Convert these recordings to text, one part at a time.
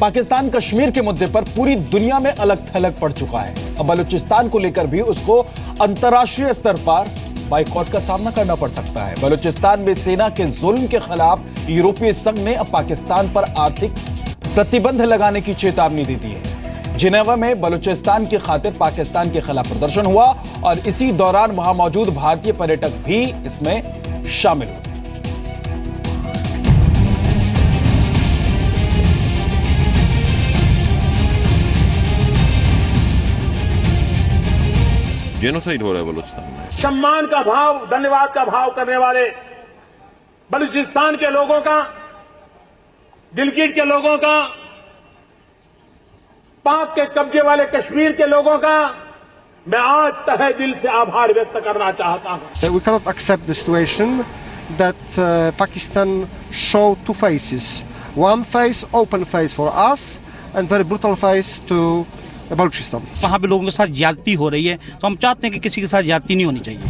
पाकिस्तान कश्मीर के मुद्दे पर पूरी दुनिया में अलग थलग पड़ चुका है। अब बलूचिस्तान को लेकर भी उसको अंतर्राष्ट्रीय स्तर पर बाइकॉट का सामना करना पड़ सकता है। बलूचिस्तान में सेना के जुल्म के खिलाफ यूरोपीय संघ ने अब पाकिस्तान पर आर्थिक प्रतिबंध लगाने की चेतावनी दे दी है। जिनेवा में बलूचिस्तान की खातिर पाकिस्तान के खिलाफ प्रदर्शन हुआ और इसी दौरान वहां मौजूद भारतीय पर्यटक भी इसमें शामिल हुए। जेनोसाइड हो रहा है बलूचिस्तान में। सम्मान का भाव, धन्यवाद का भाव करने वाले बलूचिस्तान के लोगों का, गिलगिट के लोगों का, पाक के कब्जे वाले कश्मीर के लोगों का मैं आज तहे दिल से आभार व्यक्त करना चाहता हूं। We cannot accept the situation that Pakistan show two faces. One face, open face for us, and very brutal face to Balochistan. वहाँ पे लोगों के साथ ज्यादती हो रही है, तो हम चाहते हैं कि किसी के साथ ज्यादती नहीं होनी चाहिए।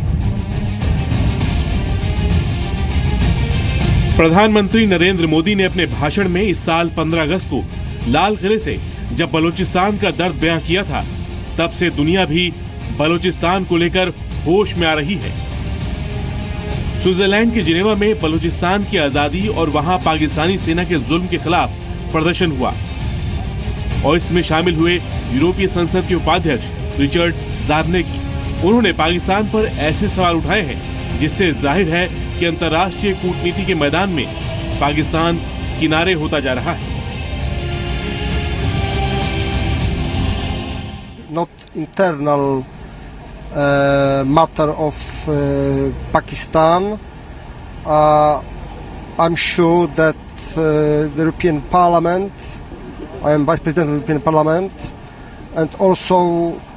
प्रधानमंत्री नरेंद्र मोदी ने अपने भाषण में इस साल 15 अगस्त को लाल किले से जब बलूचिस्तान का दर्द बयां किया था, तब से दुनिया भी बलूचिस्तान को लेकर होश में आ रही है। स्विट्जरलैंड के जिनेवा में बलूचिस्तान की आजादी और वहां पाकिस्तानी सेना के जुल्म के खिलाफ प्रदर्शन हुआ और इसमें शामिल हुए यूरोपीय संसद के उपाध्यक्ष रिचर्ड ज़ारनेकी। उन्होंने पाकिस्तान पर ऐसे सवाल उठाए हैं जिससे जाहिर है कि अंतर्राष्ट्रीय कूटनीति के मैदान में पाकिस्तान किनारे होता जा रहा है। Not internal matter of Pakistan. I'm sure that the European Parliament, I am Vice President of the European Parliament, and also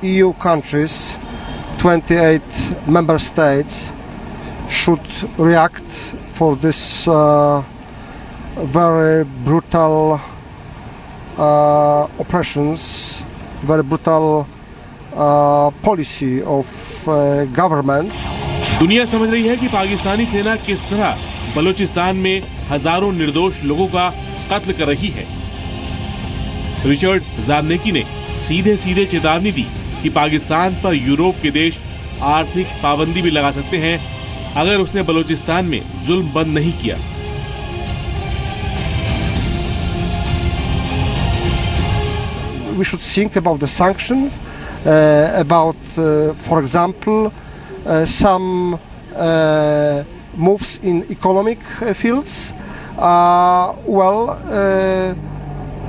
EU countries, 28 member states, should react for this very brutal oppressions, very brutal policy of government. दुनिया समझ रही है कि पाकिस्तानी सेना किस तरह बलूचिस्तान में हजारों निर्दोष लोगों का कत्ल कर रही है। रिचर्ड ज़ारनेकी ने सीधे सीधे चेतावनी दी कि पाकिस्तान पर यूरोप के देश आर्थिक पाबंदी भी लगा सकते हैं अगर उसने बलूचिस्तान में जुल्म बंद नहीं किया। We should think about the sanctions, about, for example, some moves in economic fields.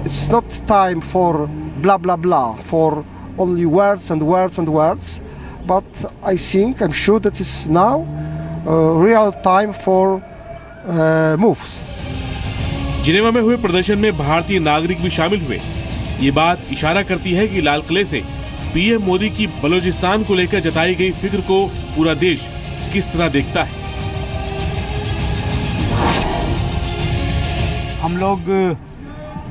It's not time for blah blah blah, for only words and words and words, but I'm sure that it's now real time for moves. Geneva में हुए प्रदर्शन में भारतीय नागरिक भी शामिल हुए। ये बात इशारा करती है कि लाल किले से पीएम मोदी की बलूचिस्तान को लेकर जताई गई फिक्र को पूरा देश किस तरह देखता है। हम लोग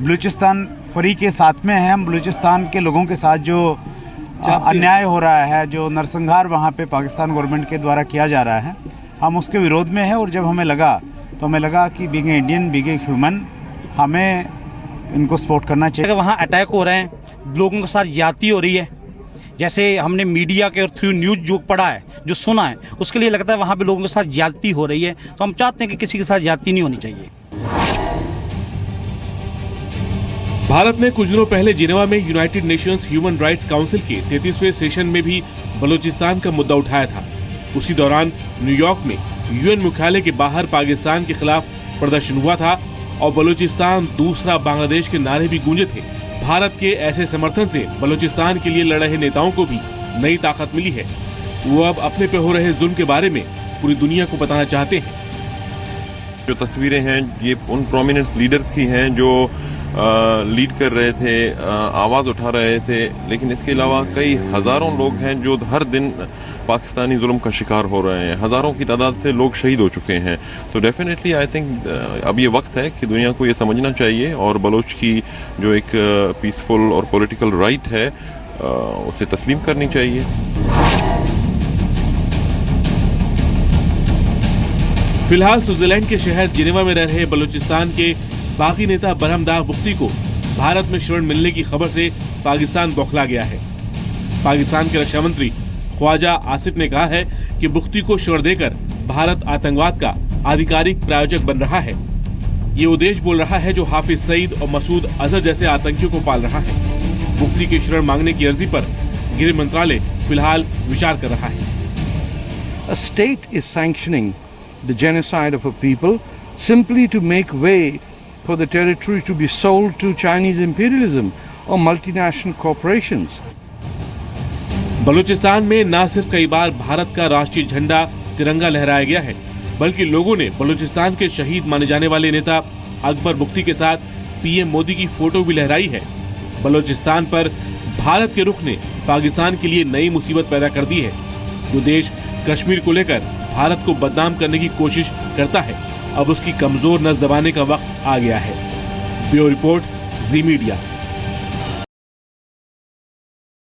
बलूचिस्तान फ्री के साथ में हैं। हम बलूचिस्तान के लोगों के साथ जो अन्याय हो रहा है, जो नरसंहार वहाँ पे पाकिस्तान गवर्नमेंट के द्वारा किया जा रहा है, हम उसके विरोध में हैं। और जब हमें लगा कि being Indian, being a human, हमें इनको सपोर्ट करना चाहिए। वहाँ अटैक हो रहे हैं, लोगों के साथ ज्यादती हो रही है, जैसे हमने मीडिया के और थ्रू न्यूज़ जो पढ़ा है, जो सुना है, उसके लिए लगता है वहाँ पे लोगों के साथ ज्यादती हो रही है। तो हम चाहते हैं कि किसी के साथ ज्यादती नहीं होनी चाहिए। भारत ने कुछ दिनों पहले जिनेवा में United Nations human rights council के 33वें सेशन में भी बलूचिस्तान का मुद्दा उठाया था। उसी दौरान न्यूयॉर्क में यूएन मुख्यालय के बाहर पाकिस्तान के खिलाफ प्रदर्शन हुआ था और बलूचिस्तान दूसरा बांग्लादेश के नारे भी गूंजे थे। भारत के ऐसे समर्थन से बलूचिस्तान के लिए लड़ रहे नेताओं को भी नई ताकत मिली है। वो अब अपने पे हो रहे जुल्म के बारे में पूरी दुनिया को बताना चाहते हैं। जो तस्वीरें हैं ये उन प्रोमिनेंट लीडर्स की हैं जो लीड कर रहे थे, आवाज उठा रहे थे, लेकिन इसके अलावा कई हजारों लोग हैं जो हर दिन पाकिस्तानी जुल्म का शिकार हो रहे हैं। हजारों की तादाद से लोग शहीद हो चुके हैं। तो डेफिनेटली आई थिंक अब ये वक्त है कि दुनिया को ये समझना चाहिए और बलोच की जो एक पीसफुल और पॉलिटिकल राइट है उसे तस्लीम करनी चाहिए। फिलहाल स्विट्जरलैंड के शहर जिनेवा में रह रहे बलूचिस्तान के बागी नेता बरहमदाग बुख्ती को भारत में शरण मिलने की खबर से पाकिस्तान बौखला गया है। पाकिस्तान के रक्षा मंत्री ख्वाजा आसिफ ने कहा है कि बुख्ती को शरण देकर भारत आतंकवाद का आधिकारिक प्रायोजक बन रहा है। ये उद्देश्य बोल रहा है जो हाफिज सईद और मसूद अजहर जैसे आतंकियों को पाल रहा है। बुख्ती की शरण मांगने की अर्जी पर गृह मंत्रालय फिलहाल विचार कर रहा है। A state is sanctioning the genocide of a people simply to make way for the territory to be sold to Chinese imperialism or multinational corporations. Balochistan में न सिर्फ कई बार भारत का राष्ट्रीय झंडा तिरंगा लहराया गया है, बल्कि लोगों ने बलूचिस्तान के शहीद माने जाने वाले नेता अकबर बुख्ती के साथ पीएम मोदी की फोटो भी लहराई है। बलूचिस्तान पर भारत के रुख ने पाकिस्तान के लिए नई मुसीबत पैदा कर दी है। जो देश कश्मीर को लेकर भारत को बदनाम करने की कोशिश करता है, अब उसकी कमजोर नस दबाने का वक्त आ गया है। ब्यूरो रिपोर्ट, जी मीडिया।